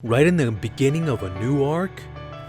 Right in the beginning of a new arc,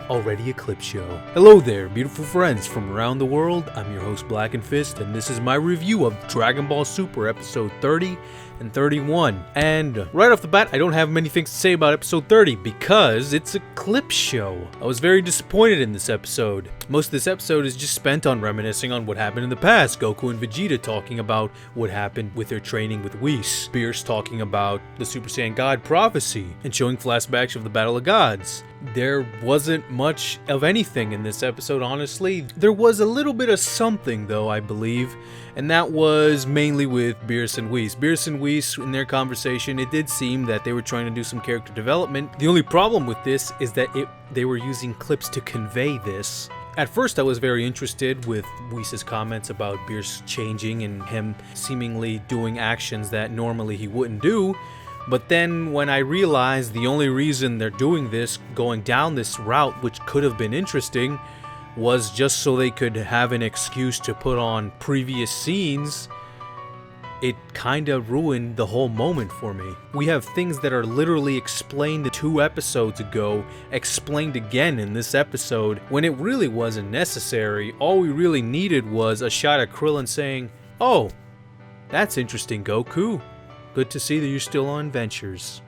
already a clip show. Hello there, beautiful friends from around the world. I'm your host Blackenfist, and this is my review of Dragon Ball Super episode 30 and 31. And right off the bat, I don't have many things to say about episode 30 because it's a clip show. I was very disappointed in this episode. Most of this episode is just spent on reminiscing on what happened in the past. Goku and Vegeta talking about what happened with their training with Whis. Beerus talking about the Super Saiyan God prophecy and showing flashbacks of the Battle of Gods. There wasn't much of anything in this episode, honestly. There was a little bit of something, though, I believe, and that was mainly with Beerus and Whis. Beerus and Whis, in their conversation, it did seem that they were trying to do some character development. The only problem with this is that they were using clips to convey this. At first, I was very interested with Whis' comments about Beerus changing and him seemingly doing actions that normally he wouldn't do. But then when I realized the only reason they're doing this, going down this route, which could have been interesting, was just so they could have an excuse to put on previous scenes, it kinda ruined the whole moment for me. We have things that are literally explained 2 episodes ago, explained again in this episode, when it really wasn't necessary. All we really needed was a shot of Krillin saying, "Oh, that's interesting, Goku. Good to see that you're still on adventures."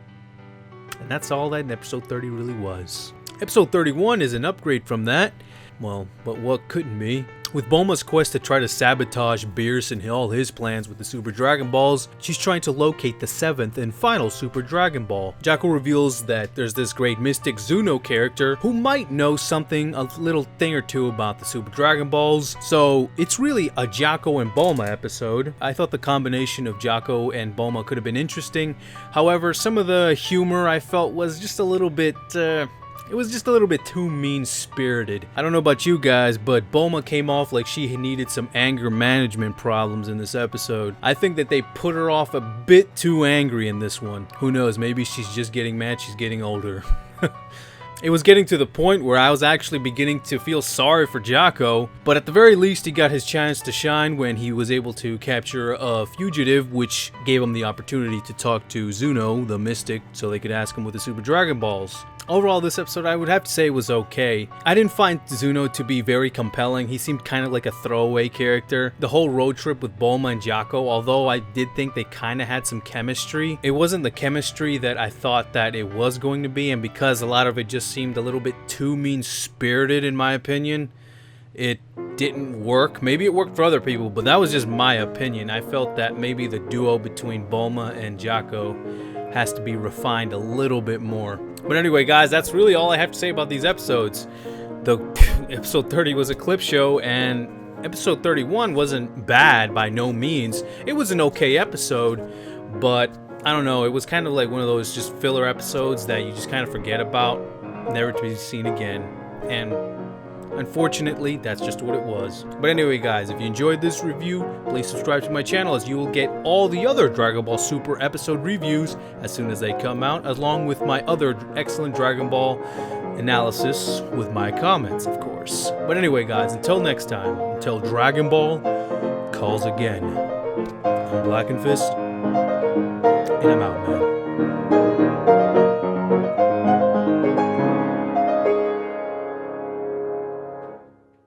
And that's all that episode 30 really was. Episode 31 is an upgrade from that. Well, but what couldn't be? With Bulma's quest to try to sabotage Beerus and all his plans with the Super Dragon Balls, she's trying to locate the 7th and final Super Dragon Ball. Jaco reveals that there's this great mystic Zuno character who might know something, a little thing or two about the Super Dragon Balls, so it's really a Jaco and Bulma episode. I thought the combination of Jaco and Bulma could have been interesting. However, some of the humor I felt was just a little bit, it was just a little bit too mean-spirited. I don't know about you guys, but Bulma came off like she needed some anger management problems in this episode. I think that they put her off a bit too angry in this one. Who knows, maybe she's just getting mad she's getting older. It was getting to the point where I was actually beginning to feel sorry for Jaco, but at the very least he got his chance to shine when he was able to capture a fugitive, which gave him the opportunity to talk to Zuno, the mystic, so they could ask him with the Super Dragon Balls. Overall, this episode I would have to say was okay. I didn't find Zuno to be very compelling. He seemed kind of like a throwaway character. The whole road trip with Bulma and Jaco, although I did think they kind of had some chemistry, it wasn't the chemistry that I thought that it was going to be, and because a lot of it just seemed a little bit too mean-spirited in my opinion, it didn't work. Maybe it worked for other people, but that was just my opinion. I felt that maybe the duo between Bulma and Jaco has to be refined a little bit more. But anyway, guys, that's really all I have to say about these episodes. The episode 30 was a clip show, and episode 31 wasn't bad by no means. It was an okay episode, but I don't know, it was kind of like one of those just filler episodes that you just kind of forget about, never to be seen again. And unfortunately, that's just what it was. But anyway, guys, if you enjoyed this review, please subscribe to my channel as you will get all the other Dragon Ball Super episode reviews as soon as they come out, along with my other excellent Dragon Ball analysis with my comments, of course. But anyway, guys, until next time, until Dragon Ball calls again, I'm Blackenfist, and I'm out, man.